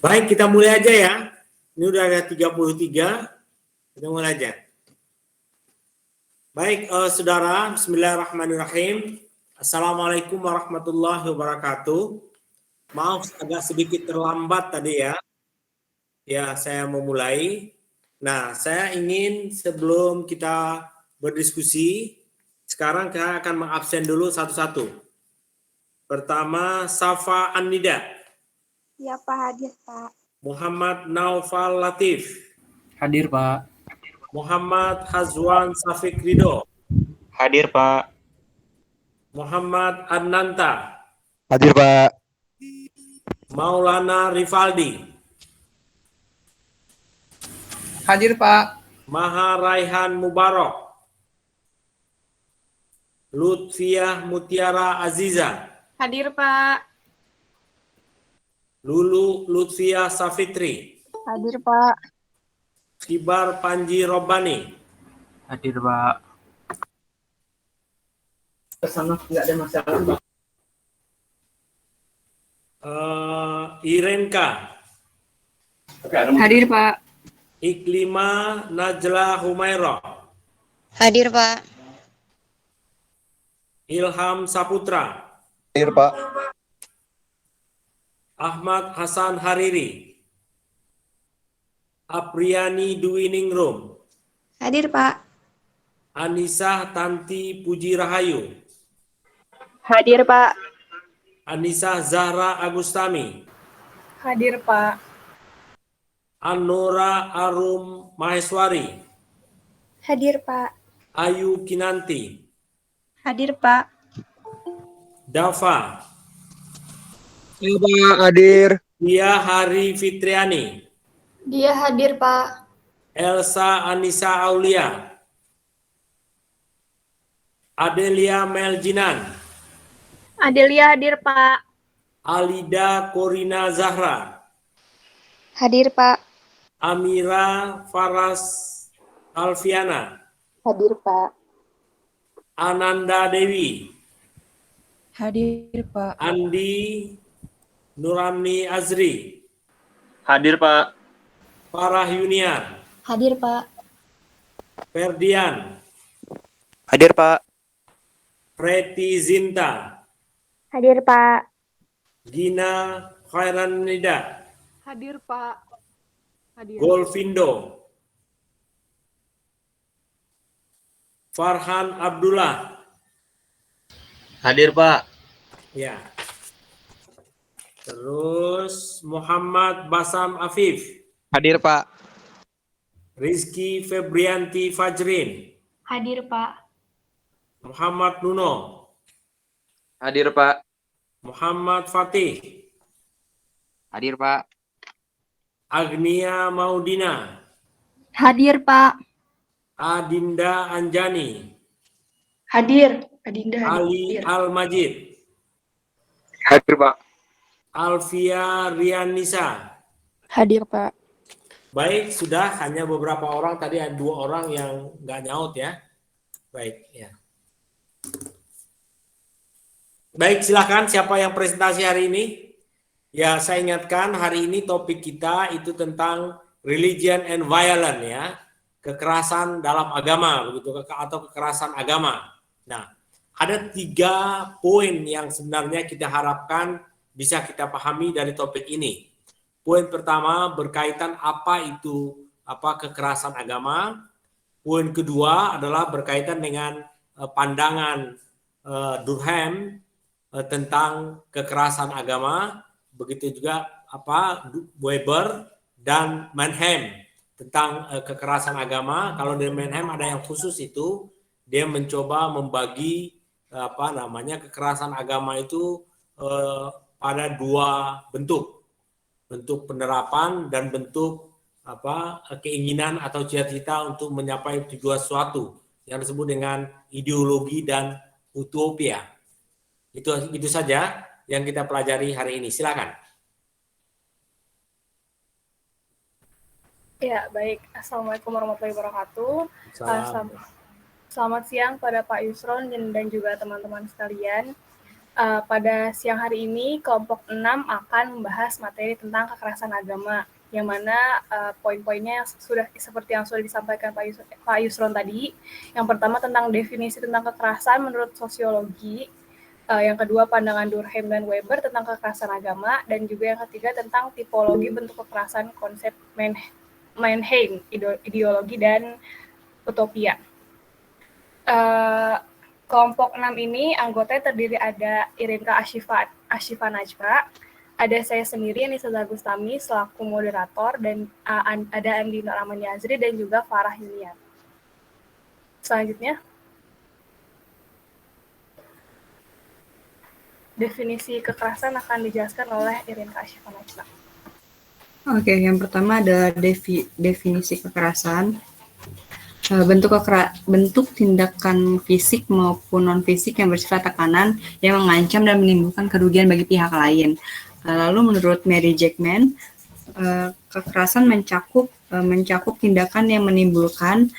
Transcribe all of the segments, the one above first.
Baik, kita mulai aja ya. Ini udah ada 33. Kita mulai aja. Baik, saudara, bismillahirrahmanirrahim. Assalamualaikum warahmatullahi wabarakatuh. Maaf agak sedikit terlambat tadi ya. Ya, saya mau mulai. Nah, saya ingin sebelum kita berdiskusi, sekarang kita akan mengabsen dulu satu-satu. Pertama, Safa An-Nida. Ya Pak, hadir Pak. Muhammad Naufal Latif. Hadir Pak. Muhammad Hazwan Safik Ridho. Hadir Pak. Muhammad Adnanta. Hadir Pak. Maulana Rifaldi. Hadir Pak. Maha Raihan Mubarak. Lutfiah Mutiara Aziza. Hadir Pak. Lulu Lutfiah Safitri. Hadir Pak. Khibar Panji Robbani. Hadir Pak. Kesana nggak ada masalah. Irenka. Hadir Pak. Iklima Najla Humairah. Hadir Pak. Ilham Saputra. Hadir Pak. Ahmad Hasan Hariri. Apriani Dwi Ningrum. Hadir Pak. Anissa Tanti Puji Rahayu. Hadir Pak. Anissa Zahra Agustami. Hadir Pak. Anora Arum Maheswari. Hadir Pak. Ayu Kinanti. Hadir Pak. Dava. Ya Pak, hadir. Dia Hari Fitriani. Dia hadir Pak. Elsa Anissa Aulia. Adelia Meljinan. Adelia hadir Pak. Alida Korina Zahra. Hadir Pak. Amira Faras Alfiana. Hadir Pak. Ananda Dewi. Hadir Pak. Andi Nurani Azri. Hadir Pak. Farah Yunian. Hadir Pak. Ferdian. Hadir Pak. Preti Zinta. Hadir Pak. Gina Khairan Nida. Hadir Pak. Hadir. Golfindo. Farhan Abdullah. Hadir Pak. Ya. Terus Muhammad Basam Afif. Hadir Pak. Rizky Febrianti Fajrin. Hadir Pak. Muhammad Nuno. Hadir Pak. Muhammad Fatih. Hadir Pak. Agnia Maudina. Hadir Pak. Adinda Anjani. Hadir. Adinda Ali Al-Majid. Hadir Pak. Alfia Rianisa. Hadir Pak. Baik, sudah hanya beberapa orang. Tadi ada 2 orang yang nggak nyaut ya. Baik, ya. Baik, silakan siapa yang presentasi hari ini? Ya, saya ingatkan hari ini topik kita itu tentang religion and violence ya. Kekerasan dalam agama begitu atau kekerasan agama. Nah, ada 3 poin yang sebenarnya kita harapkan bisa kita pahami dari topik ini. Poin pertama berkaitan apa itu kekerasan agama. Poin kedua adalah berkaitan dengan pandangan Durkheim tentang kekerasan agama. Begitu juga Weber dan Mannheim tentang kekerasan agama. Kalau di Mannheim ada yang khusus itu, dia mencoba membagi kekerasan agama itu pada dua bentuk penerapan dan bentuk keinginan atau cita-cita untuk mencapai tujuan suatu yang disebut dengan ideologi dan utopia. Itu saja yang kita pelajari hari ini. Silakan. Ya, baik. Assalamualaikum warahmatullahi wabarakatuh. Selamat siang pada Pak Yusron dan juga teman-teman sekalian. Pada siang hari ini, kelompok 6 akan membahas materi tentang kekerasan agama, yang mana poin-poinnya seperti yang sudah disampaikan Pak Yusron tadi. Yang pertama tentang definisi tentang kekerasan menurut sosiologi, yang kedua pandangan Durkheim dan Weber tentang kekerasan agama, dan juga yang ketiga tentang tipologi bentuk kekerasan konsep Mannheim, ideologi dan utopia. Kelompok 6 ini anggotanya terdiri ada Irinka Ashifa Najwa, ada saya sendiri Nisa Zagustami selaku moderator, dan ada Andi Rahman Yazri dan juga Farah Yulian. Selanjutnya, definisi kekerasan akan dijelaskan oleh Irinka Ashifa Najwa. Oke, yang pertama ada definisi kekerasan. Bentuk tindakan fisik maupun non-fisik yang bersifat tekanan yang mengancam dan menimbulkan kerugian bagi pihak lain. Lalu menurut Mary Jackman, kekerasan mencakup tindakan yang menimbulkan,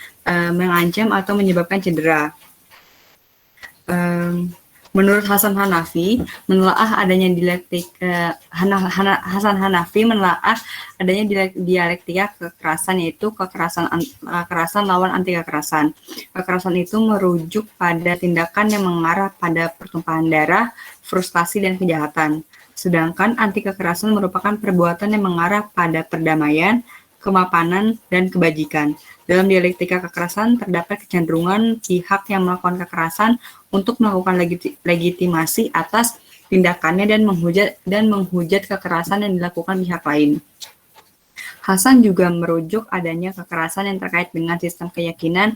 mengancam atau menyebabkan cedera. Menurut Hasan Hanafi, menelaah adanya dialektika kekerasan, yaitu kekerasan lawan anti kekerasan. Kekerasan itu merujuk pada tindakan yang mengarah pada pertumpahan darah, frustasi, dan kejahatan. Sedangkan anti kekerasan merupakan perbuatan yang mengarah pada perdamaian, kemapanan, dan kebajikan. Dalam dialektika kekerasan terdapat kecenderungan pihak yang melakukan kekerasan untuk melakukan legitimasi atas tindakannya dan menghujat kekerasan yang dilakukan pihak lain. Hasan juga merujuk adanya kekerasan yang terkait dengan sistem keyakinan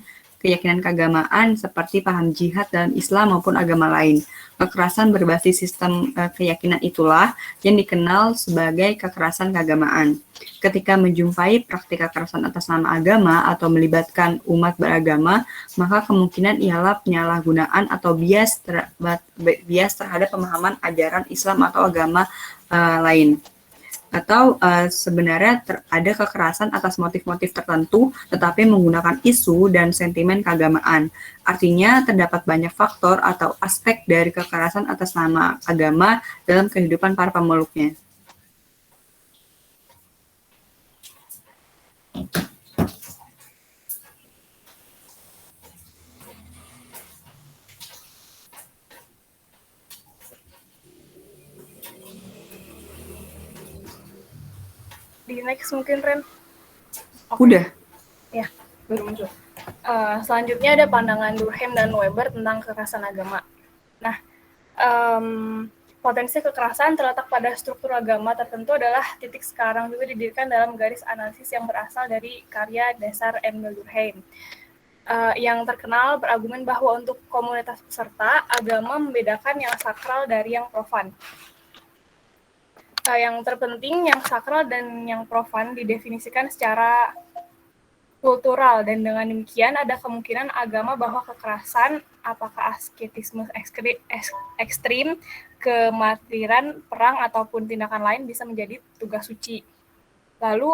keagamaan seperti paham jihad dalam Islam maupun agama lain. Kekerasan berbasis sistem keyakinan itulah yang dikenal sebagai kekerasan keagamaan. Ketika menjumpai praktik kekerasan atas nama agama atau melibatkan umat beragama, maka kemungkinan ialah penyalahgunaan atau bias terhadap pemahaman ajaran Islam atau agama lain. Atau sebenarnya ada kekerasan atas motif-motif tertentu tetapi menggunakan isu dan sentimen keagamaan. Artinya terdapat banyak faktor atau aspek dari kekerasan atas nama agama dalam kehidupan para pemeluknya. Di next mungkin, Ren. Okay. Udah? Ya, baru muncul. Selanjutnya ada pandangan Durkheim dan Weber tentang kekerasan agama. Nah, potensi kekerasan terletak pada struktur agama tertentu adalah titik sekarang juga didirikan dalam garis analisis yang berasal dari karya dasar Emil Durkheim. Yang terkenal berargumen bahwa untuk komunitas peserta, agama membedakan yang sakral dari yang profan. Yang terpenting, yang sakral dan yang profan didefinisikan secara kultural, dan dengan demikian ada kemungkinan agama bahwa kekerasan, apakah asketisme ekstrim, kematiran, perang, ataupun tindakan lain bisa menjadi tugas suci. Lalu,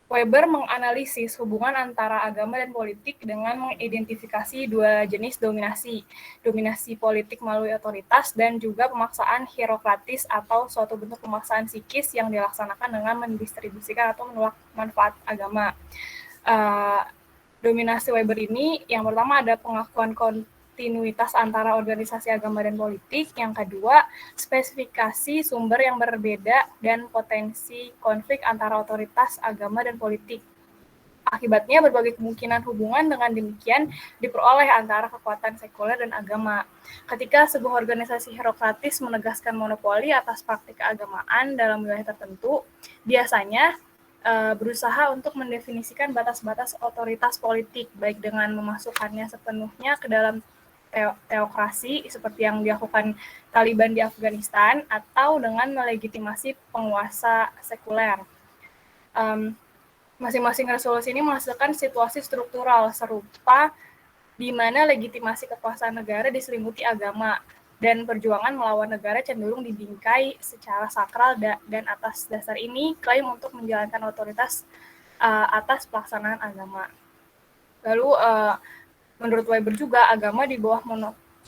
Weber menganalisis hubungan antara agama dan politik dengan mengidentifikasi dua jenis dominasi politik melalui otoritas dan juga pemaksaan hierokratis atau suatu bentuk pemaksaan psikis yang dilaksanakan dengan mendistribusikan atau menolak manfaat agama. Dominasi Weber ini yang pertama ada pengakuan kontinuitas antara organisasi agama dan politik. Yang kedua, spesifikasi sumber yang berbeda dan potensi konflik antara otoritas agama dan politik. Akibatnya, berbagai kemungkinan hubungan dengan demikian diperoleh antara kekuatan sekuler dan agama. Ketika sebuah organisasi hierokratis menegaskan monopoli atas praktik keagamaan dalam wilayah tertentu, biasanya berusaha untuk mendefinisikan batas-batas otoritas politik, baik dengan memasukkannya sepenuhnya ke dalam teokrasi, seperti yang dilakukan Taliban di Afghanistan, atau dengan melegitimasi penguasa sekuler. Masing-masing resolusi ini menghasilkan situasi struktural serupa di mana legitimasi kekuasaan negara diselimuti agama dan perjuangan melawan negara cenderung dibingkai secara sakral dan atas dasar ini klaim untuk menjalankan otoritas atas pelaksanaan agama. Lalu menurut Weber juga agama di bawah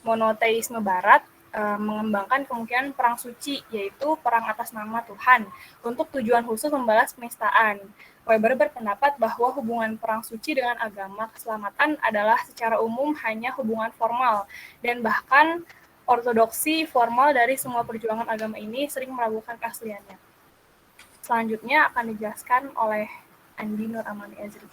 monoteisme barat mengembangkan kemungkinan perang suci, yaitu perang atas nama Tuhan, untuk tujuan khusus membalas penistaan. Weber berpendapat bahwa hubungan perang suci dengan agama keselamatan adalah secara umum hanya hubungan formal, dan bahkan ortodoksi formal dari semua perjuangan agama ini sering meragukan keasliannya. Selanjutnya akan dijelaskan oleh Andi Nur Amani Ezri.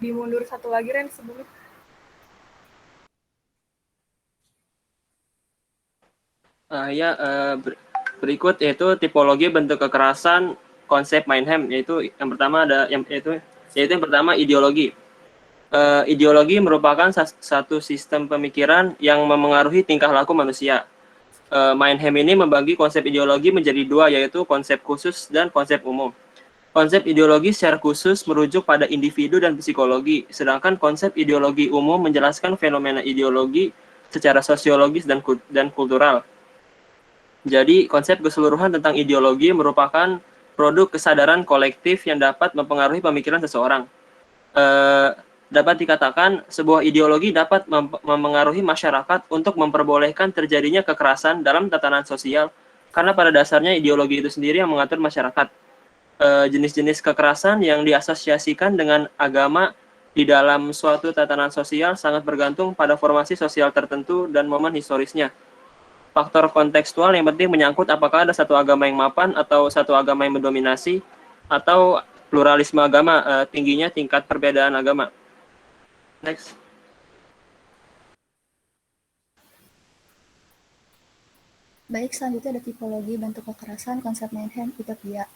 Dimundur satu lagi, Ren, sebelum. Berikut yaitu tipologi bentuk kekerasan konsep Meinhem, yaitu yang pertama yang pertama ideologi. Ideologi merupakan satu sistem pemikiran yang memengaruhi tingkah laku manusia. Meinhem ini membagi konsep ideologi menjadi dua, yaitu konsep khusus dan konsep umum. Konsep ideologi secara khusus merujuk pada individu dan psikologi, sedangkan konsep ideologi umum menjelaskan fenomena ideologi secara sosiologis dan kultural. Jadi, konsep keseluruhan tentang ideologi merupakan produk kesadaran kolektif yang dapat mempengaruhi pemikiran seseorang. Dapat dikatakan, sebuah ideologi dapat mempengaruhi masyarakat untuk memperbolehkan terjadinya kekerasan dalam tatanan sosial, karena pada dasarnya ideologi itu sendiri yang mengatur masyarakat. Jenis-jenis kekerasan yang diasosiasikan dengan agama di dalam suatu tatanan sosial sangat bergantung pada formasi sosial tertentu dan momen historisnya. Faktor kontekstual yang penting menyangkut apakah ada satu agama yang mapan atau satu agama yang mendominasi, atau pluralisme agama, tingginya tingkat perbedaan agama. Next. Baik, selanjutnya ada tipologi bentuk kekerasan konsep Meinhem, utopia.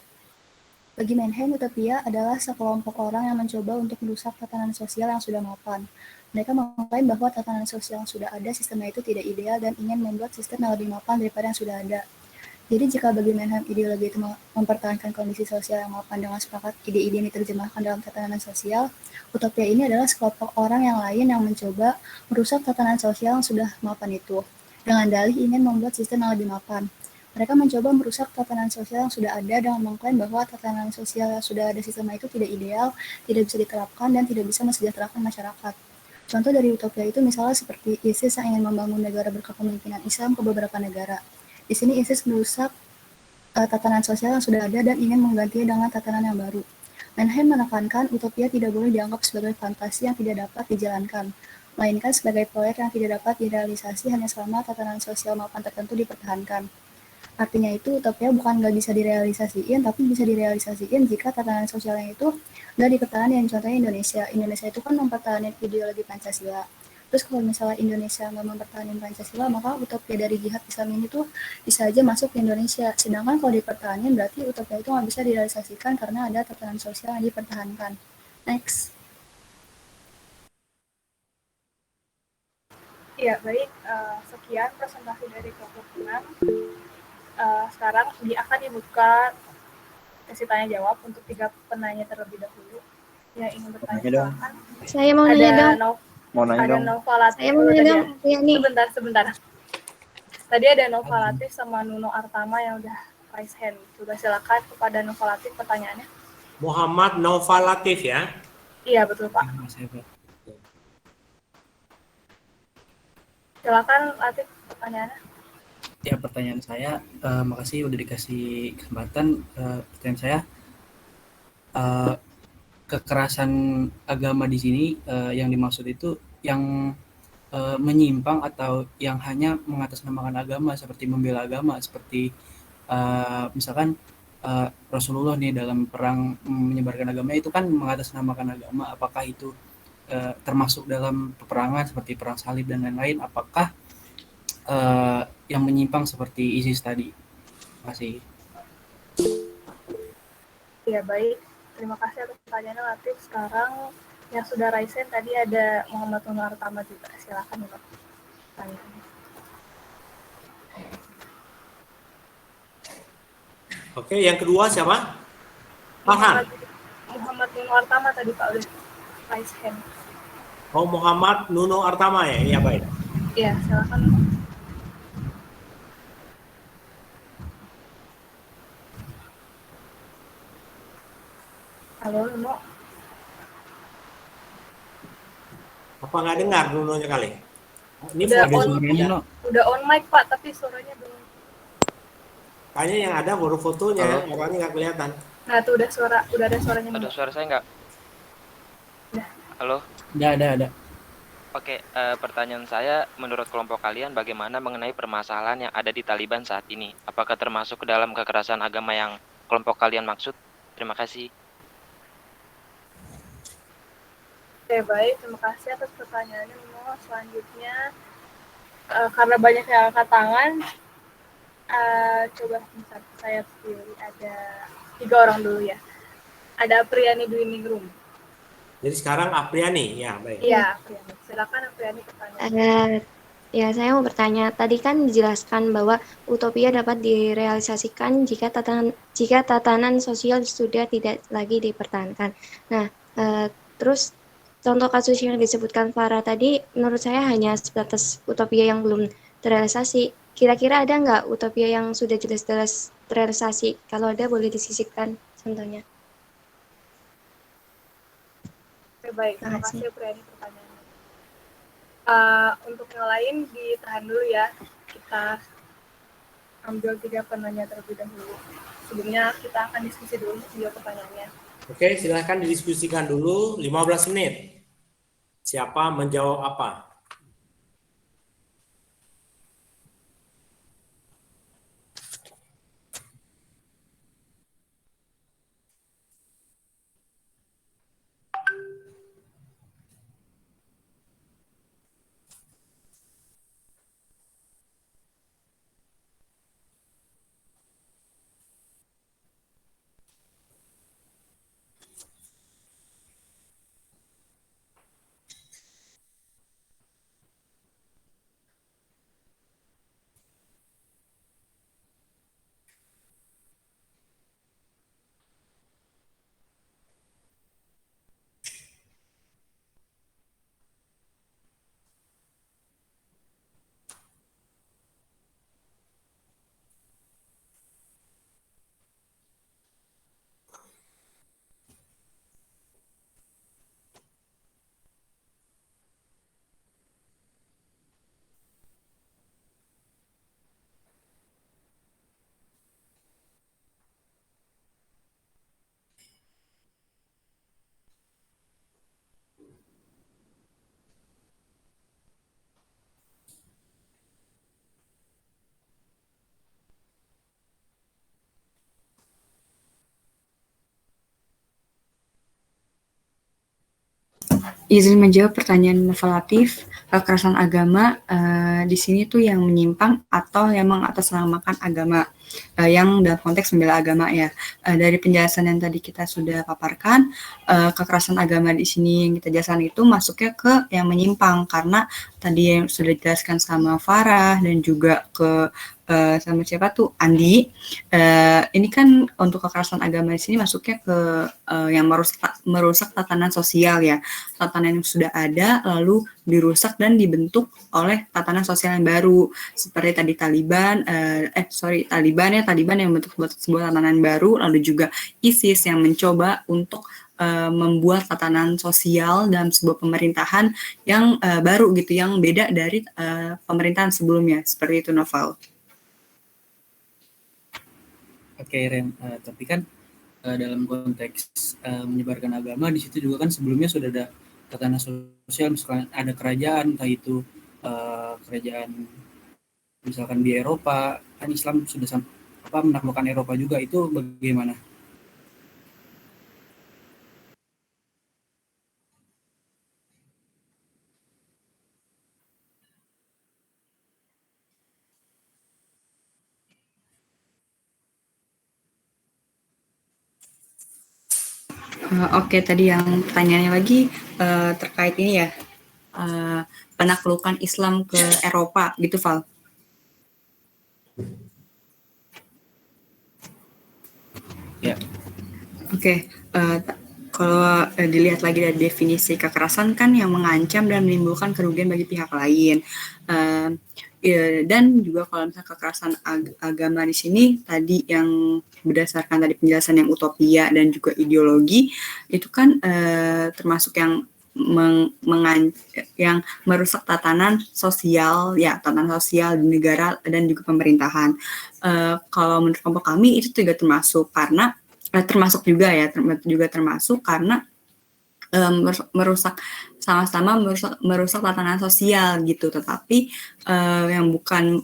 Bagi Meinhem, utopia adalah sekelompok orang yang mencoba untuk merusak tatanan sosial yang sudah mapan. Mereka mengklaim bahwa tatanan sosial yang sudah ada, sistemnya itu tidak ideal dan ingin membuat sistem yang lebih mapan daripada yang sudah ada. Jadi jika bagi Meinhem ideologi itu mempertahankan kondisi sosial yang mapan dengan sepakat ide-ide ini diterjemahkan dalam tatanan sosial, utopia ini adalah sekelompok orang yang lain yang mencoba merusak tatanan sosial yang sudah mapan itu, dengan dalih ingin membuat sistem yang lebih mapan. Mereka mencoba merusak tatanan sosial yang sudah ada dengan mengklaim bahwa tatanan sosial yang sudah ada sistemnya itu tidak ideal, tidak bisa diterapkan, dan tidak bisa mensejahterakan masyarakat. Contoh dari utopia itu misalnya seperti ISIS yang ingin membangun negara berkepemimpinan Islam ke beberapa negara. Di sini ISIS merusak tatanan sosial yang sudah ada dan ingin menggantinya dengan tatanan yang baru. Meinhem menekankan utopia tidak boleh dianggap sebagai fantasi yang tidak dapat dijalankan, melainkan sebagai proyek yang tidak dapat direalisasi hanya selama tatanan sosial mapan tertentu dipertahankan. Artinya itu utopia bukan nggak bisa direalisasiin, tapi bisa direalisasiin jika tatanan sosialnya itu nggak dipertahankan. Contohnya Indonesia. Indonesia itu kan mempertahankan ideologi Pancasila. Terus kalau misalnya Indonesia nggak mempertahankan Pancasila, maka utopia dari jihad Islam ini tuh bisa aja masuk ke Indonesia. Sedangkan kalau dipertahankan berarti utopia itu nggak bisa direalisasikan karena ada tatanan sosial yang dipertahankan. Next. Ya, baik. Sekian presentasi dari kelompok 6. Sekarang akan dibuka sesi tanya jawab untuk 3 penanya terlebih dahulu. Yang ingin bertanya silakan. Saya mau nanya dong. Ada Nova Latif. Saya mau nanya dong. Sebentar. Tadi ada Nova Latif sama Nuno Artama yang udah raise hand. Coba silakan kepada Nova Latif pertanyaannya. Muhammad Nova Latif ya. Iya, betul Pak. Silakan Latif pertanyaannya. Ya, pertanyaan saya, makasih udah dikasih kesempatan. Pertanyaan saya, kekerasan agama di sini yang dimaksud itu yang menyimpang atau yang hanya mengatasnamakan agama seperti membela agama, seperti misalkan Rasulullah nih dalam perang menyebarkan agama itu kan mengatasnamakan agama. Apakah itu termasuk dalam peperangan seperti perang salib dan lain-lain? Apakah yang menyimpang seperti ISIS tadi? Terima kasih. Ya, baik. Terima kasih atas pertanyaannya Latif. Sekarang yang sudah raise hand tadi ada Muhammad Nur Artama juga. Silakan untuk pertanyaannya. Oke, yang kedua siapa? Farhan. Muhammad Nur Artama tadi Pak udah raise hand. Oh, Muhammad Nuno Artama ya? Iya, baik. Iya, silakan. Halo, Nuno. Apa nggak dengar Nunonya kali? Ini Udah on mic Pak, tapi suaranya belum. kayaknya yang ada baru fotonya, orangnya nggak kelihatan. Nah, tuh udah ada suaranya. Ada suara saya nggak? Udah. Halo? Ada. Oke, pertanyaan saya, menurut kelompok kalian bagaimana mengenai permasalahan yang ada di Taliban saat ini? Apakah termasuk ke dalam kekerasan agama yang kelompok kalian maksud? Terima kasih. Oke, baik. Terima kasih atas pertanyaannya, Nuno. Selanjutnya, karena banyak yang angkat tangan, coba saya pilih ada 3 orang dulu ya. Ada Apriani Dwiningrum. Jadi sekarang Apriani, ya baik. Iya, Apriani. Silakan Apriani pertanyaan. Ya, saya mau bertanya. Tadi kan dijelaskan bahwa utopia dapat direalisasikan jika tatanan sosial sudah tidak lagi dipertahankan. Nah, terus contoh kasus yang disebutkan Farah tadi, menurut saya hanya sebatas utopia yang belum terrealisasi. Kira-kira ada nggak utopia yang sudah jelas-jelas terrealisasi? Kalau ada, boleh disisipkan contohnya. Oke, baik. Terima kasih Apriani pertanyaannya. Untuk yang lain ditahan dulu ya. Kita ambil 3 penanya terlebih dahulu. Sebelumnya kita akan diskusi dulu 3 pertanyaannya. Oke, silahkan didiskusikan dulu 15 menit. Siapa menjawab apa? Izin menjawab pertanyaan Nova Latif, kekerasan agama di sini tuh yang menyimpang atau yang mengatasnamakan agama, yang dalam konteks membela agama ya. Dari penjelasan yang tadi kita sudah paparkan, kekerasan agama di sini yang kita jelaskan itu masuknya ke yang menyimpang, karena tadi yang sudah dijelaskan sama Farah dan juga ke sama siapa tuh Andi. Ini kan untuk kekerasan agama di sini masuknya ke yang merusak tatanan sosial ya, tatanan yang sudah ada lalu dirusak dan dibentuk oleh tatanan sosial yang baru seperti tadi Taliban yang membentuk sebuah tatanan baru, lalu juga ISIS yang mencoba untuk membuat tatanan sosial dalam sebuah pemerintahan yang baru gitu, yang beda dari pemerintahan sebelumnya, seperti itu Noval. Oke, Ren, tapi kan dalam konteks menyebarkan agama di situ juga kan sebelumnya sudah ada tatanan sosial, misalkan ada kerajaan, entah itu kerajaan misalkan di Eropa, kan Islam sudah menaklukkan Eropa juga, itu bagaimana? Oke, tadi yang pertanyaannya lagi terkait ini ya, penaklukan Islam ke Eropa gitu, Val. Ya. Oke, kalau dilihat lagi dari definisi kekerasan kan yang mengancam dan menimbulkan kerugian bagi pihak lain. Dan juga kalau misalnya kekerasan agama di sini tadi yang berdasarkan tadi penjelasan yang utopia dan juga ideologi itu kan termasuk yang yang merusak tatanan sosial di negara dan juga pemerintahan. Kalau menurut kelompok kami itu juga termasuk karena karena sama-sama merusak tatanan sosial gitu, tetapi yang bukan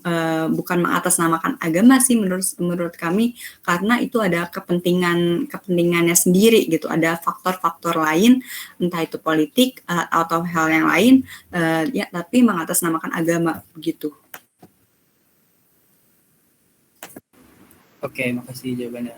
mengatasnamakan agama sih menurut kami, karena itu ada kepentingannya sendiri gitu, ada faktor-faktor lain entah itu politik atau hal yang lain ya, tapi mengatasnamakan agama begitu. Oke, makasih jawabannya.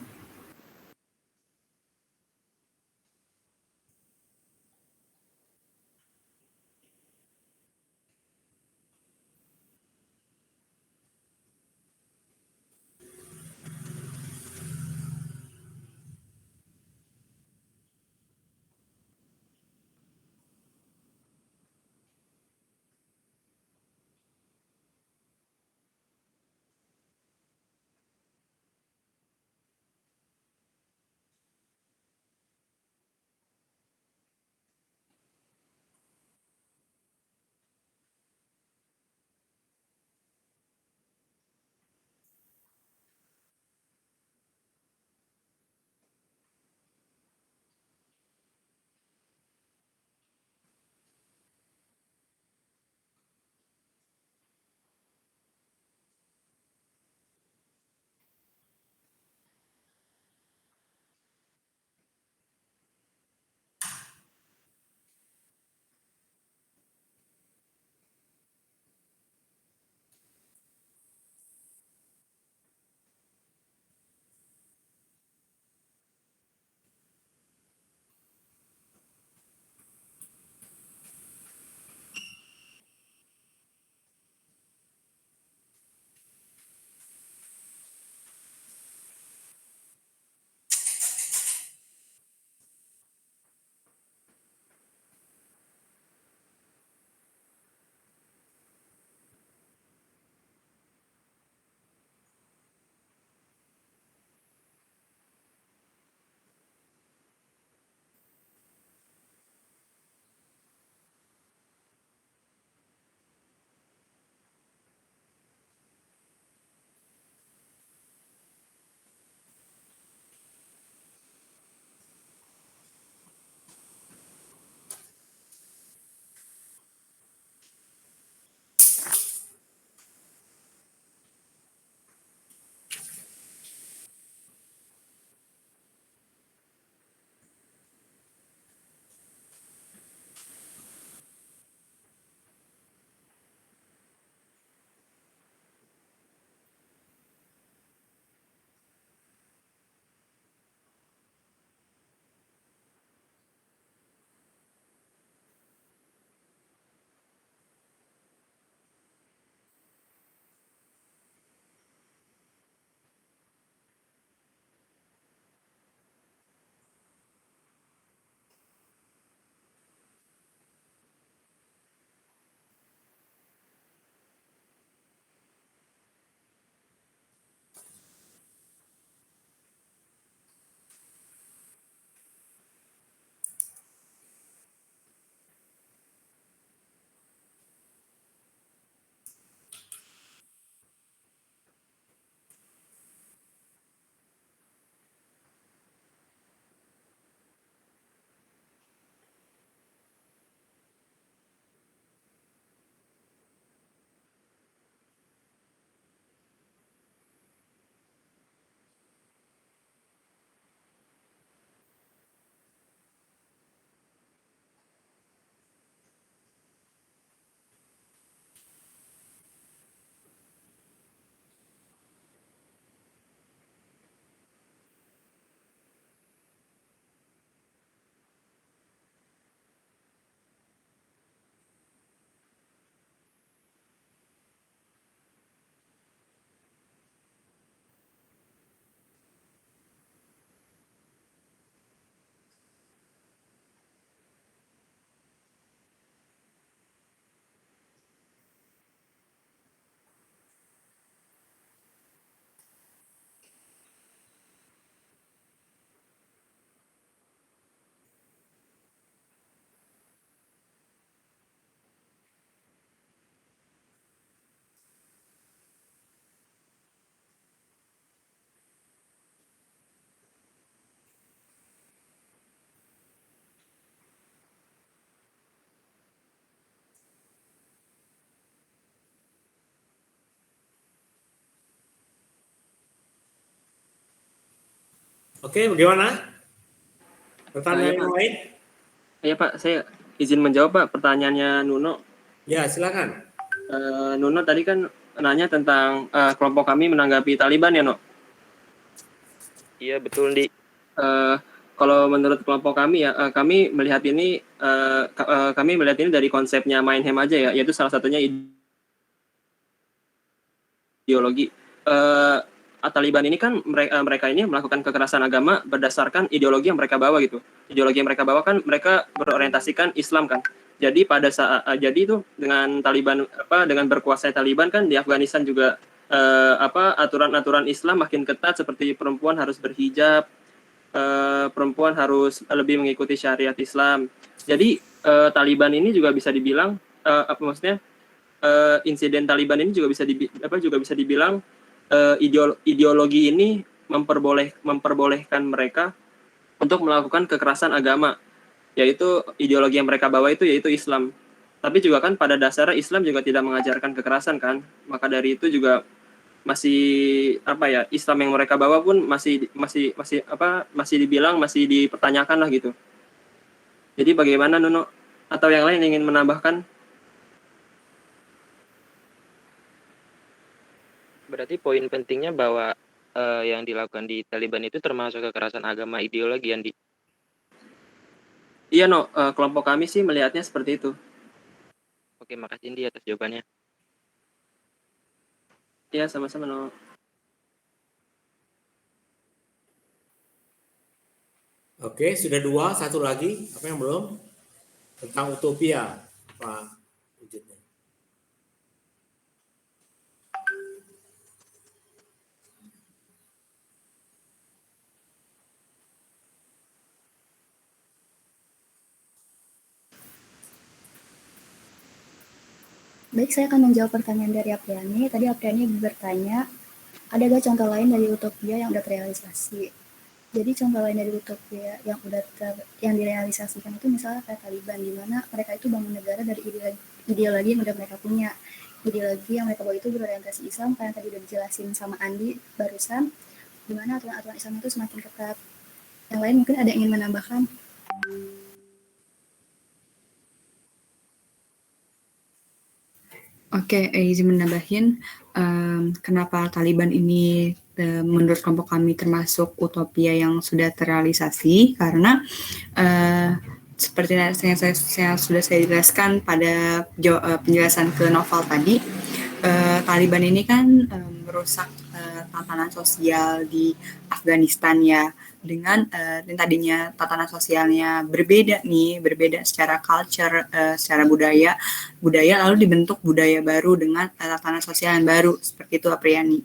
Oke, bagaimana? Pertanyaan Iya, yang Pak. lain? Iya Pak, saya izin menjawab Pak pertanyaannya Nuno. Ya, silakan. Nuno tadi kan nanya tentang kelompok kami menanggapi Taliban ya, No? Iya, betul, Di. Kalau menurut kelompok kami ya, kami melihat ini dari konsepnya Mindham aja ya, yaitu salah satunya ideologi. Taliban ini kan mereka ini melakukan kekerasan agama berdasarkan ideologi yang mereka bawa gitu. Ideologi yang mereka bawa kan mereka berorientasikan Islam kan. Jadi pada saat jadi itu dengan Taliban dengan berkuasa Taliban kan di Afghanistan juga aturan-aturan Islam makin ketat seperti perempuan harus berhijab, perempuan harus lebih mengikuti syariat Islam. Jadi Taliban ini juga bisa dibilang insiden Taliban ini juga bisa dibilang ideologi ini memperbolehkan mereka untuk melakukan kekerasan agama, yaitu ideologi yang mereka bawa itu yaitu Islam. Tapi juga kan pada dasarnya Islam juga tidak mengajarkan kekerasan kan, maka dari itu juga masih Islam yang mereka bawa pun masih dibilang masih dipertanyakan lah gitu. Jadi bagaimana Nuno atau yang lain ingin menambahkan? Berarti poin pentingnya bahwa yang dilakukan di Taliban itu termasuk kekerasan agama ideologi, Andi. Iya, No. Kelompok kami sih melihatnya seperti itu. Oke, makasih Andi atas jawabannya. Iya, sama-sama, No. Oke, sudah 2, satu lagi. Apa yang belum? Tentang utopia. Apa wujudnya? Baik, saya akan menjawab pertanyaan dari Apriani. Tadi Apriani bertanya, ada gak contoh lain dari utopia yang udah terrealisasi? Jadi contoh lain dari utopia yang direalisasikan itu misalnya kayak Taliban, di mana mereka itu bangun negara dari ideologi yang udah mereka punya. Ideologi yang mereka bawa itu berorientasi Islam, karena tadi udah dijelasin sama Andi barusan, di mana aturan-aturan Islam itu semakin ketat. Yang lain mungkin ada yang ingin menambahkan? Oke, izin menambahin, kenapa Taliban ini menurut kelompok kami termasuk utopia yang sudah terrealisasi, karena seperti yang sudah saya jelaskan pada penjelasan ke novel tadi, Taliban ini kan merusak tatanan sosial di Afghanistan ya, dengan yang tadinya tatanan sosialnya berbeda secara culture, secara budaya lalu dibentuk budaya baru dengan tatanan sosial yang baru, seperti itu Apriani.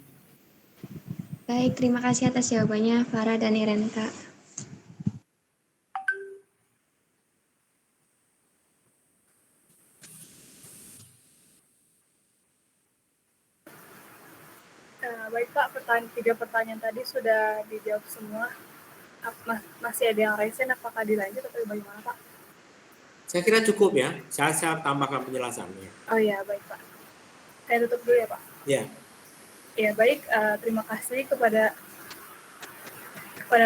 Baik, terima kasih atas jawabannya Farah dan Irenka. Baik Pak, 3 pertanyaan tadi sudah dijawab semua. Masih ada yang resen, apakah dilanjut atau bagaimana Pak? Saya kira cukup ya. Saya tambahkan penjelasannya. Oh iya, baik Pak. Saya tutup dulu ya Pak. Ya. Ya baik, terima kasih kepada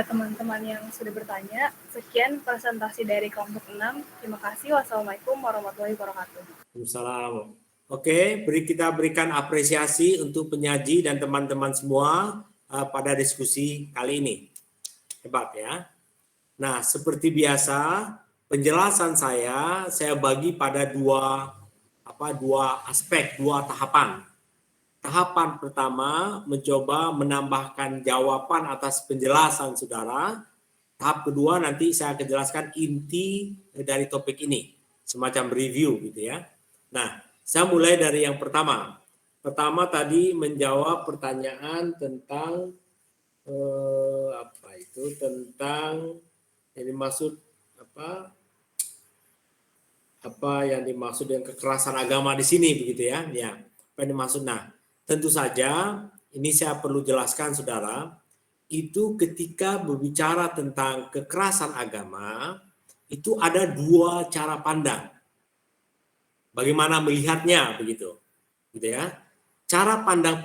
teman-teman yang sudah bertanya. Sekian presentasi dari kelompok 6. Terima kasih. Wassalamualaikum warahmatullahi wabarakatuh. Waalaikumsalam. Oke, kita berikan apresiasi untuk penyaji dan teman-teman semua pada diskusi kali ini. Hebat ya. Nah, seperti biasa, penjelasan saya bagi pada dua aspek, 2 tahapan. Tahapan pertama mencoba menambahkan jawaban atas penjelasan saudara. Tahap kedua nanti saya akan jelaskan inti dari topik ini, semacam review gitu ya. Nah, saya mulai dari yang pertama. Pertama tadi menjawab pertanyaan tentang tentang yang dimaksud apa yang dimaksud dengan kekerasan agama di sini begitu ya. Ya, apa yang dimaksud? Nah, tentu saja ini saya perlu jelaskan saudara, itu ketika berbicara tentang kekerasan agama itu ada 2 cara pandang. Bagaimana melihatnya begitu. Gitu ya. Cara pandang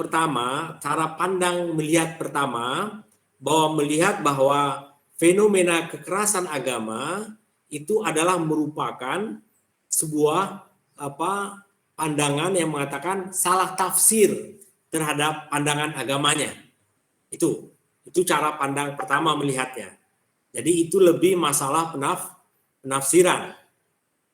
melihat pertama bahwa melihat bahwa fenomena kekerasan agama itu adalah merupakan sebuah pandangan yang mengatakan salah tafsir terhadap pandangan agamanya. Itu cara pandang pertama melihatnya. Jadi itu lebih masalah penafsiran.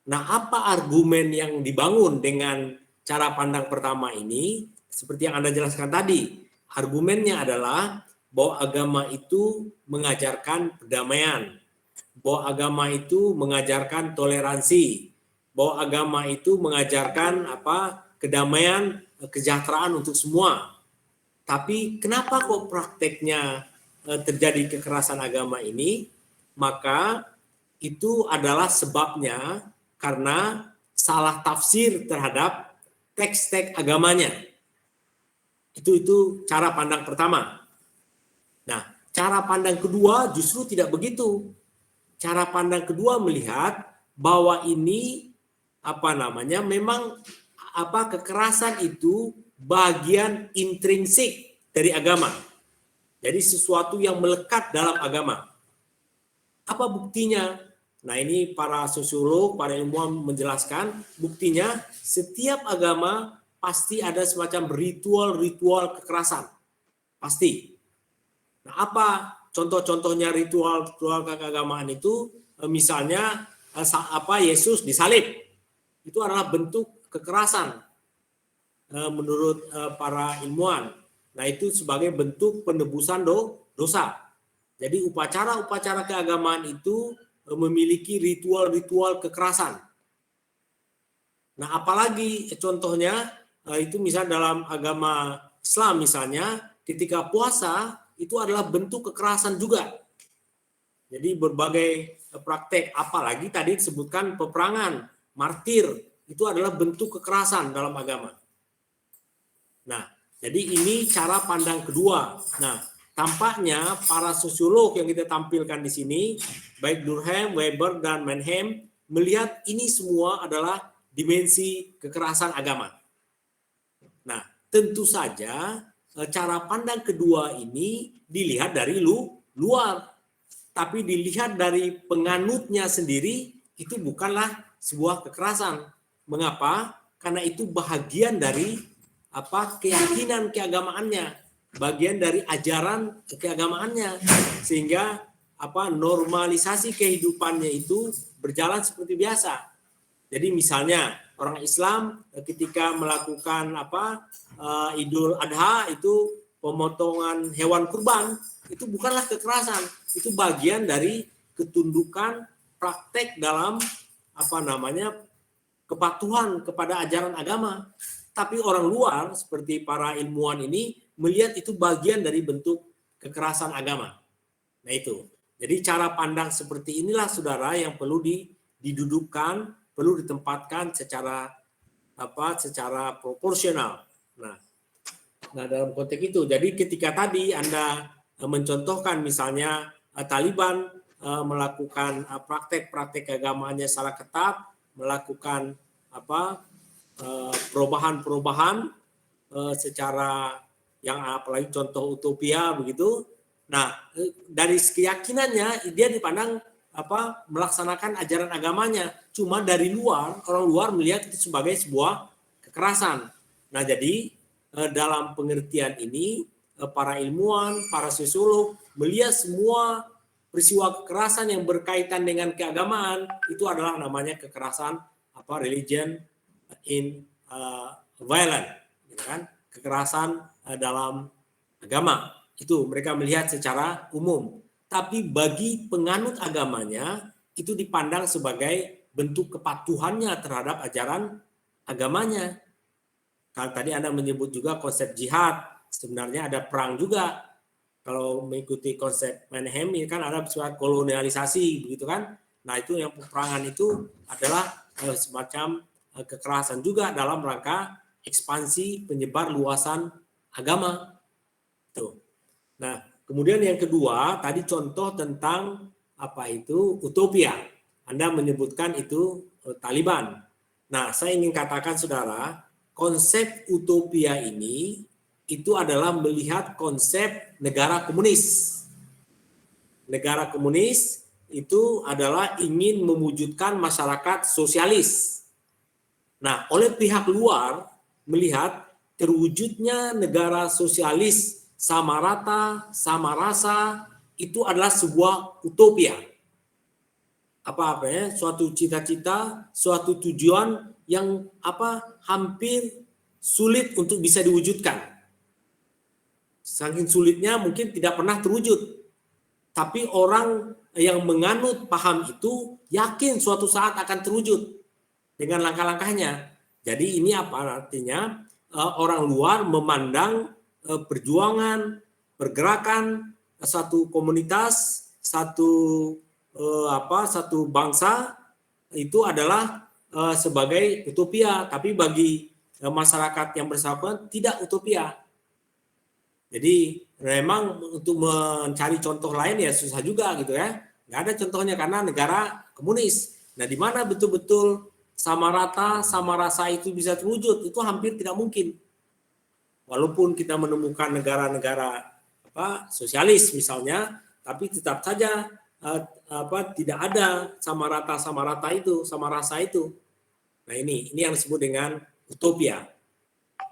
Nah, apa argumen yang dibangun dengan cara pandang pertama ini? Seperti yang Anda jelaskan tadi, argumennya adalah bahwa agama itu mengajarkan perdamaian, bahwa agama itu mengajarkan toleransi, bahwa agama itu mengajarkan kedamaian, kesejahteraan untuk semua. Tapi kenapa kok prakteknya terjadi kekerasan agama ini? Maka itu adalah sebabnya karena salah tafsir terhadap teks-teks agamanya. Itu cara pandang pertama. Nah, cara pandang kedua justru tidak begitu. Cara pandang kedua melihat bahwa ini memang kekerasan itu bagian intrinsik dari agama. Jadi sesuatu yang melekat dalam agama. Apa buktinya? Nah, ini para sosiolog, para ilmuwan menjelaskan buktinya setiap agama pasti ada semacam ritual-ritual kekerasan. Pasti. Nah, apa contoh-contohnya ritual keagamaan itu? Misalnya Yesus disalib. Itu adalah bentuk kekerasan menurut para ilmuwan. Nah, itu sebagai bentuk penebusan dosa. Jadi upacara-upacara keagamaan itu memiliki ritual-ritual kekerasan. Nah, apalagi contohnya itu misalnya dalam agama Islam misalnya, ketika puasa itu adalah bentuk kekerasan juga. Jadi berbagai praktek, apalagi tadi disebutkan peperangan, martir, itu adalah bentuk kekerasan dalam agama. Nah, jadi ini cara pandang kedua. Nah, tampaknya para sosiolog yang kita tampilkan di sini, baik Durkheim, Weber, dan Mannheim, melihat ini semua adalah dimensi kekerasan agama. Nah, tentu saja cara pandang kedua ini dilihat dari luar, tapi dilihat dari penganutnya sendiri itu bukanlah sebuah kekerasan. Mengapa? Karena itu bagian dari keyakinan keagamaannya, bagian dari ajaran keagamaannya, sehingga normalisasi kehidupannya itu berjalan seperti biasa. Jadi misalnya orang Islam ketika melakukan Idul Adha itu pemotongan hewan kurban, itu bukanlah kekerasan, itu bagian dari ketundukan praktek dalam kepatuhan kepada ajaran agama. Tapi orang luar seperti para ilmuwan ini melihat itu bagian dari bentuk kekerasan agama. Nah itu. Jadi cara pandang seperti inilah saudara yang perlu didudukkan, perlu ditempatkan secara proporsional. Nah dalam konteks itu, jadi ketika tadi Anda mencontohkan misalnya Taliban melakukan praktek-praktek agamanya secara ketat, melakukan perubahan-perubahan secara yang apalagi contoh utopia begitu. Nah, dari keyakinannya dia dipandang melaksanakan ajaran agamanya. Cuma dari luar, orang luar melihat itu sebagai sebuah kekerasan. Nah, jadi dalam pengertian ini para ilmuwan, para sosiolog melihat semua peristiwa kekerasan yang berkaitan dengan keagamaan itu adalah namanya kekerasan religion in violence, gitu kan? Kekerasan dalam agama. Itu mereka melihat secara umum. Tapi bagi penganut agamanya itu dipandang sebagai bentuk kepatuhannya terhadap ajaran agamanya. Kalau tadi Anda menyebut juga konsep jihad, sebenarnya ada perang juga. Kalau mengikuti konsep Mannheim ini kan ada suatu kolonialisasi begitu kan. Nah, itu yang peperangan itu adalah semacam kekerasan juga dalam rangka ekspansi penyebar luasan agama. Tuh. Nah, kemudian yang kedua, tadi contoh tentang utopia. Anda menyebutkan itu Taliban. Nah, saya ingin katakan saudara, konsep utopia ini itu adalah melihat konsep negara komunis. negara komunis itu adalah ingin mewujudkan masyarakat sosialis. Nah, oleh pihak luar melihat terwujudnya negara sosialis sama rata, sama rasa itu adalah sebuah utopia. Apa-apa suatu cita-cita, suatu tujuan yang hampir sulit untuk bisa diwujudkan. Saking sulitnya mungkin tidak pernah terwujud. Tapi orang yang menganut paham itu yakin suatu saat akan terwujud dengan langkah-langkahnya. Jadi ini apa artinya? Orang luar memandang perjuangan, pergerakan satu komunitas, satu bangsa itu adalah sebagai utopia, tapi bagi masyarakat yang bersangkutan tidak utopia. Jadi memang untuk mencari contoh lain ya susah juga gitu ya. Nggak ada contohnya karena negara komunis. Nah, di mana betul-betul sama rata, sama rasa itu bisa terwujud, itu hampir tidak mungkin. Walaupun kita menemukan negara-negara sosialis misalnya, tapi tetap saja tidak ada sama rata itu, sama rasa itu. Nah, ini yang disebut dengan utopia.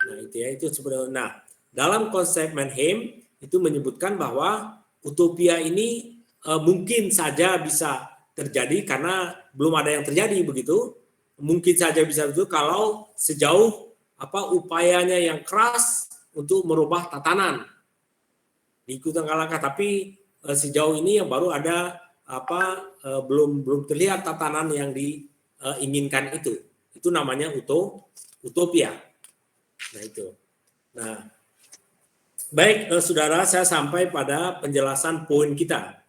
Nah, itu ya, itu sebenarnya. Nah, dalam konsep Mannheim itu menyebutkan bahwa utopia ini mungkin saja bisa terjadi karena belum ada yang terjadi begitu. Mungkin saja bisa itu kalau sejauh upayanya yang keras untuk merubah tatanan. Diikuti langkah, tapi sejauh ini yang baru ada belum terlihat tatanan yang diinginkan itu. Itu namanya utopia. Nah, itu. Nah, baik, saudara, saya sampai pada penjelasan poin kita.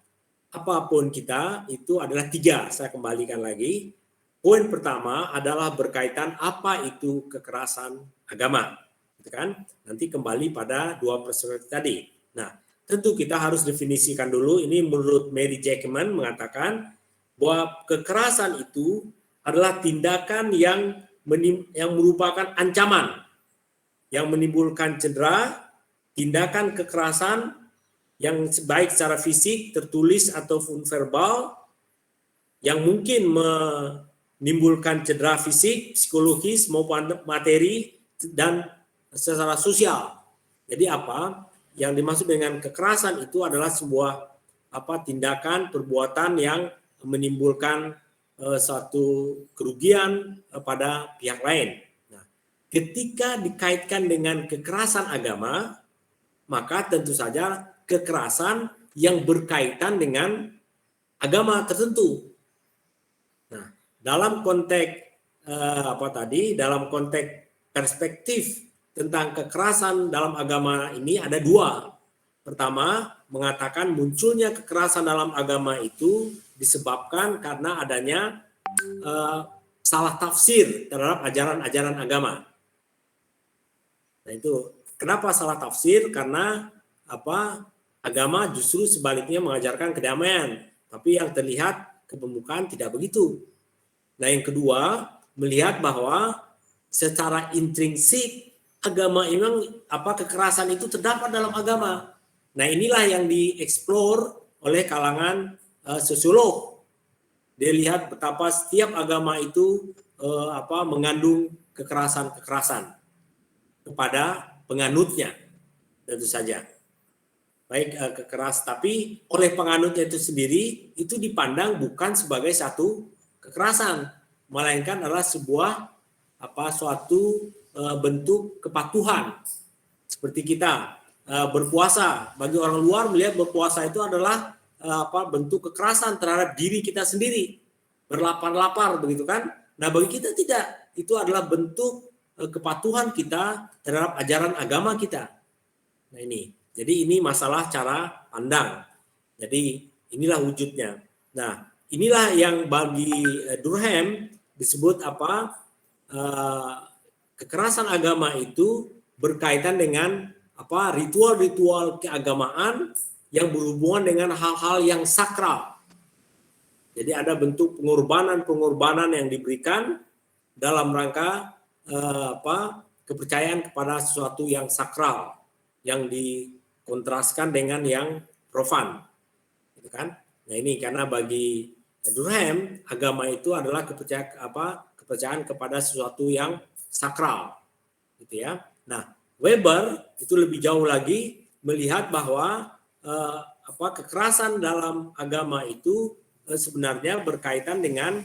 Apa poin kita? Itu adalah 3. Saya kembalikan lagi. Poin pertama adalah berkaitan apa itu kekerasan agama. Gitu kan? Nanti kembali pada 2 perspektif tadi. Nah, tentu kita harus definisikan dulu. Ini menurut Mary Jackman mengatakan bahwa kekerasan itu adalah tindakan yang merupakan ancaman, yang menimbulkan cedera, tindakan kekerasan yang baik secara fisik, tertulis ataupun verbal, yang mungkin menimbulkan cedera fisik, psikologis maupun materi dan secara sosial. Jadi apa yang dimaksud dengan kekerasan itu adalah sebuah tindakan perbuatan yang menimbulkan satu kerugian pada pihak lain. Nah, ketika dikaitkan dengan kekerasan agama, maka tentu saja kekerasan yang berkaitan dengan agama tertentu. Nah, dalam konteks dalam konteks perspektif tentang kekerasan dalam agama ini ada 2. Pertama, mengatakan munculnya kekerasan dalam agama itu disebabkan karena adanya salah tafsir terhadap ajaran-ajaran agama. Nah, itu kenapa salah tafsir? Karena agama justru sebaliknya mengajarkan kedamaian, tapi yang terlihat kepemukaan tidak begitu. Nah, yang kedua, melihat bahwa secara intrinsik agama memang kekerasan itu terdapat dalam agama. Nah, inilah yang dieksplor oleh kalangan sosiolog. Dia lihat betapa setiap agama itu mengandung kekerasan-kekerasan kepada penganutnya, tentu saja. Baik tapi oleh penganutnya itu sendiri itu dipandang bukan sebagai satu kekerasan, melainkan adalah sebuah suatu bentuk kepatuhan. Seperti kita berpuasa, bagi orang luar melihat berpuasa itu adalah bentuk kekerasan terhadap diri kita sendiri, berlapar-lapar begitu kan. Nah, bagi kita tidak, itu adalah bentuk kepatuhan kita terhadap ajaran agama kita. Nah, ini jadi ini masalah cara pandang. Jadi inilah wujudnya. Nah, inilah yang bagi Durkheim disebut kekerasan agama itu berkaitan dengan ritual-ritual keagamaan yang berhubungan dengan hal-hal yang sakral. Jadi ada bentuk pengorbanan yang diberikan dalam rangka kepercayaan kepada sesuatu yang sakral, yang dikontraskan dengan yang profan. gitu kan. Nah ini karena bagi Durkheim agama itu adalah kepercayaan kepada sesuatu yang sakral, gitu ya. Nah Weber itu lebih jauh lagi melihat bahwa kekerasan dalam agama itu sebenarnya berkaitan dengan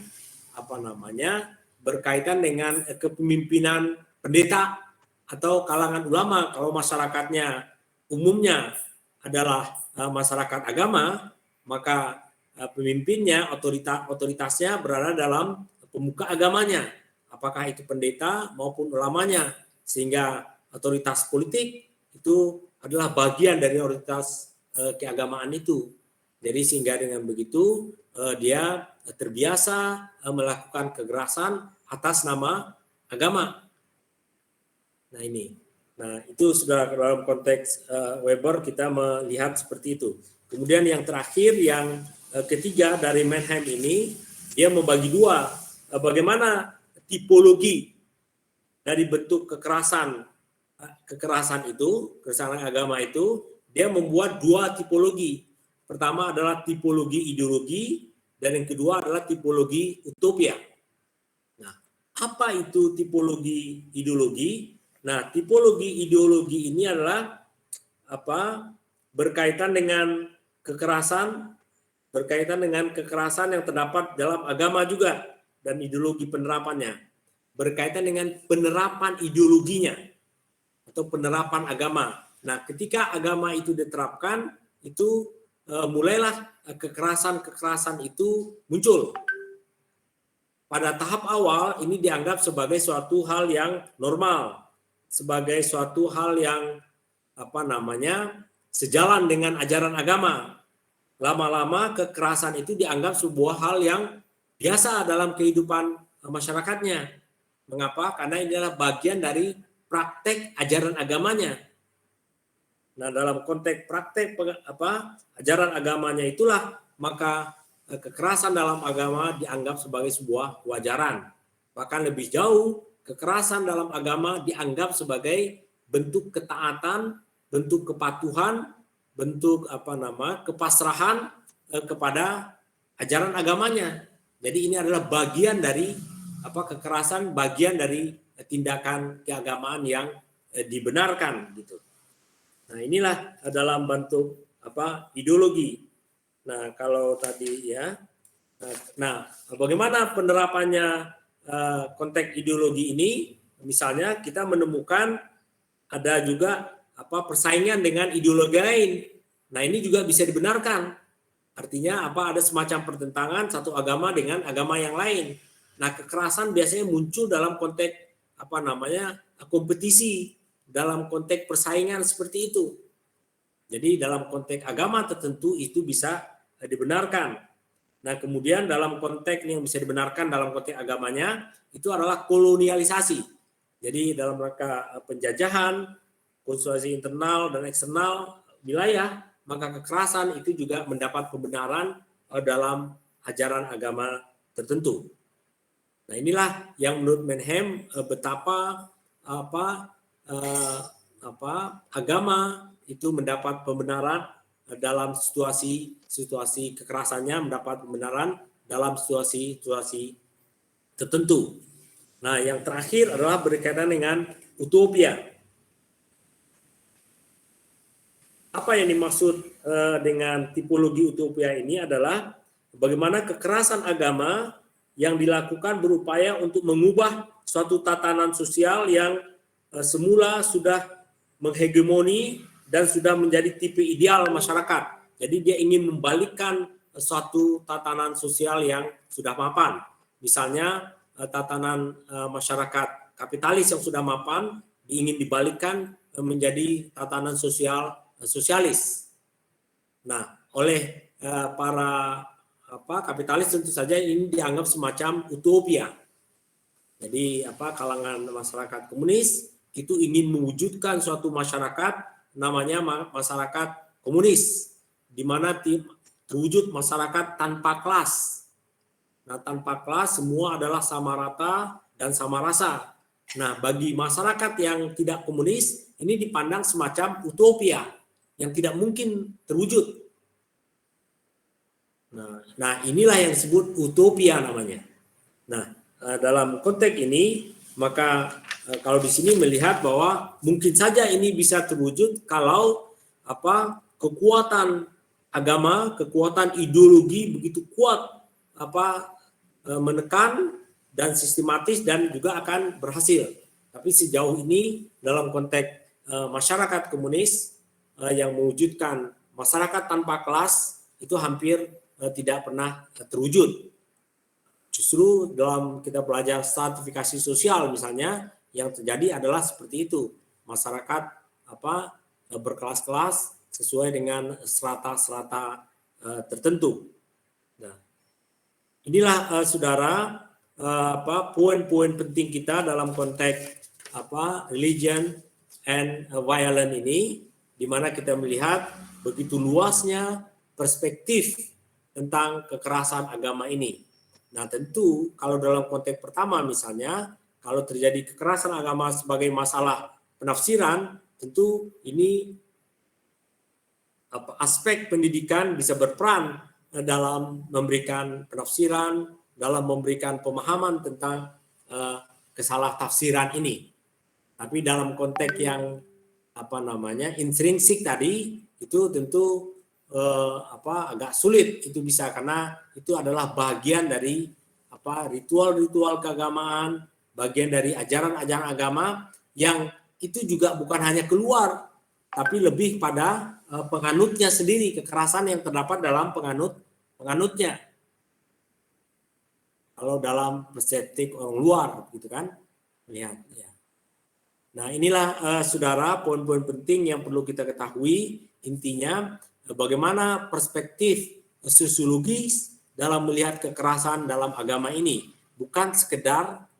berkaitan dengan kepemimpinan pendeta atau kalangan ulama. Kalau masyarakatnya umumnya adalah masyarakat agama, maka pemimpinnya, otoritasnya berada dalam pemuka agamanya, apakah itu pendeta maupun ulamanya, sehingga otoritas politik itu adalah bagian dari otoritas keagamaan itu. Jadi sehingga dengan begitu dia terbiasa melakukan kekerasan atas nama agama. Nah ini, itu sudah dalam konteks Weber kita melihat seperti itu. Kemudian yang terakhir, yang ketiga dari Mannheim ini, dia membagi dua bagaimana tipologi dari bentuk kekerasan itu, kekerasan agama itu, dia membuat dua tipologi. Pertama adalah tipologi ideologi, dan yang kedua adalah tipologi utopia. Nah, apa itu tipologi ideologi? Nah, tipologi ideologi ini adalah berkaitan dengan kekerasan yang terdapat dalam agama juga dan ideologi penerapannya. Berkaitan dengan penerapan ideologinya atau penerapan agama. Nah, ketika agama itu diterapkan, itu mulailah kekerasan itu muncul. Pada tahap awal ini dianggap sebagai suatu hal yang normal, sebagai suatu hal yang sejalan dengan ajaran agama. Lama-lama kekerasan itu dianggap sebuah hal yang biasa dalam kehidupan masyarakatnya. Mengapa? Karena ini adalah bagian dari praktek ajaran agamanya. Nah, dalam konteks praktek ajaran agamanya itulah maka kekerasan dalam agama dianggap sebagai sebuah kewajaran. Bahkan lebih jauh, kekerasan dalam agama dianggap sebagai bentuk ketaatan, bentuk kepatuhan, bentuk kepasrahan kepada ajaran agamanya. Jadi ini adalah bagian dari kekerasan, bagian dari tindakan keagamaan yang dibenarkan gitu. Nah, inilah dalam bentuk ideologi. Nah, kalau tadi ya. Nah, bagaimana penerapannya konteks ideologi ini? Misalnya kita menemukan ada juga persaingan dengan ideologi lain. Nah, ini juga bisa dibenarkan. Artinya ada semacam pertentangan satu agama dengan agama yang lain. Nah, kekerasan biasanya muncul dalam konteks kompetisi, dalam konteks persaingan seperti itu. Jadi dalam konteks agama tertentu itu bisa dibenarkan. Nah, kemudian dalam konteks yang bisa dibenarkan dalam konteks agamanya itu adalah kolonialisasi. Jadi dalam rangka penjajahan, konsolidasi internal dan eksternal wilayah, maka kekerasan itu juga mendapat pembenaran dalam ajaran agama tertentu. Nah, inilah yang menurut Mannheim betapa agama itu mendapat pembenaran dalam situasi kekerasannya, mendapat pembenaran dalam situasi tertentu. Nah, yang terakhir adalah berkaitan dengan utopia. Apa yang dimaksud dengan tipologi utopia ini adalah bagaimana kekerasan agama yang dilakukan berupaya untuk mengubah suatu tatanan sosial yang semula sudah menghegemoni dan sudah menjadi tipe ideal masyarakat. Jadi dia ingin membalikkan suatu tatanan sosial yang sudah mapan. Misalnya tatanan masyarakat kapitalis yang sudah mapan ingin dibalikkan menjadi tatanan sosialis. Nah, oleh para kapitalis tentu saja ini dianggap semacam utopia. Jadi kalangan masyarakat komunis itu ingin mewujudkan suatu masyarakat namanya masyarakat komunis, di mana terwujud masyarakat tanpa kelas. Nah, tanpa kelas semua adalah sama rata dan sama rasa. Nah, bagi masyarakat yang tidak komunis ini dipandang semacam utopia yang tidak mungkin terwujud. Nah, inilah yang disebut utopia namanya. Nah, dalam konteks ini maka kalau di sini melihat bahwa mungkin saja ini bisa terwujud kalau kekuatan agama, kekuatan ideologi begitu kuat menekan dan sistematis dan juga akan berhasil. Tapi sejauh ini dalam konteks masyarakat komunis yang mewujudkan masyarakat tanpa kelas itu hampir tidak pernah terwujud. Justru dalam kita belajar stratifikasi sosial misalnya yang terjadi adalah seperti itu. Masyarakat berkelas-kelas sesuai dengan strata-strata tertentu. Nah, inilah saudara poin-poin penting kita dalam konteks religion and violence ini, di mana kita melihat begitu luasnya perspektif tentang kekerasan agama ini. Nah, tentu kalau dalam konteks pertama misalnya, kalau terjadi kekerasan agama sebagai masalah penafsiran, tentu ini aspek pendidikan bisa berperan dalam memberikan penafsiran, dalam memberikan pemahaman tentang kesalah tafsiran ini. Tapi dalam konteks yang intrinsik tadi itu tentu agak sulit itu bisa, karena itu adalah bagian dari ritual-ritual keagamaan, bagian dari ajaran-ajaran agama yang itu juga bukan hanya keluar tapi lebih pada penganutnya sendiri, kekerasan yang terdapat dalam penganutnya. Kalau dalam perspektif orang luar gitu kan lihat ya. Nah, inilah saudara poin-poin penting yang perlu kita ketahui. Intinya bagaimana perspektif sosiologis dalam melihat kekerasan dalam agama ini, bukan sekedar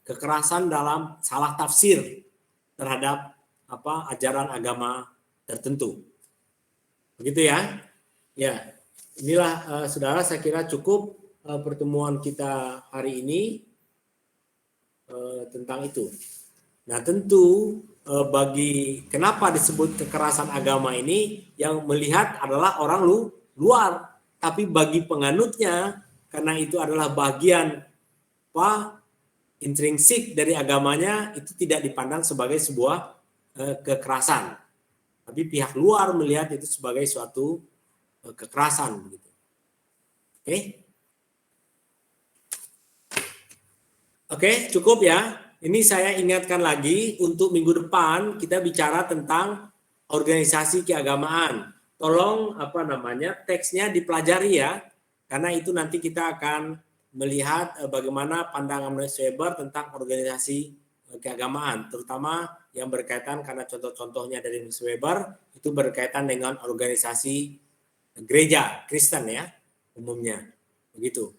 kekerasan dalam salah tafsir terhadap ajaran agama tertentu. Begitu ya. Ya, inilah saudara, saya kira cukup pertemuan kita hari ini tentang itu. Nah, tentu bagi kenapa disebut kekerasan agama ini, yang melihat adalah orang luar, tapi bagi penganutnya, karena itu adalah bagian intrinsik dari agamanya, itu tidak dipandang sebagai sebuah kekerasan. Tapi pihak luar melihat itu sebagai suatu kekerasan begitu. Oke, cukup ya. Ini saya ingatkan lagi untuk minggu depan kita bicara tentang organisasi keagamaan. Tolong teksnya dipelajari ya, karena itu nanti kita akan melihat bagaimana pandangan Max Weber tentang organisasi keagamaan, terutama yang berkaitan, karena contoh-contohnya dari Max Weber itu berkaitan dengan organisasi gereja Kristen ya umumnya, begitu.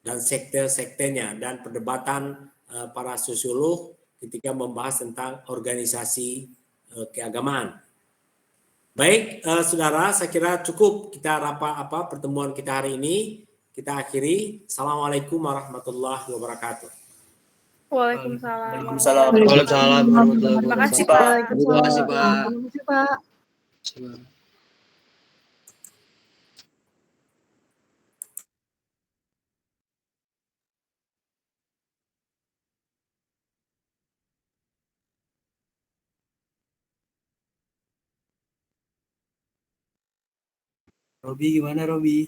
Dan sekte-sektenya dan perdebatan para sosiolog ketika membahas tentang organisasi keagamaan. Baik, saudara, saya kira cukup kita pertemuan kita hari ini. Kita akhiri. Assalamualaikum warahmatullahi wabarakatuh. Waalaikumsalam. Waalaikumsalam. Terima kasih, Pak. Terima kasih, Pak. Terima kasih, Pak. Robi, gimana Robi?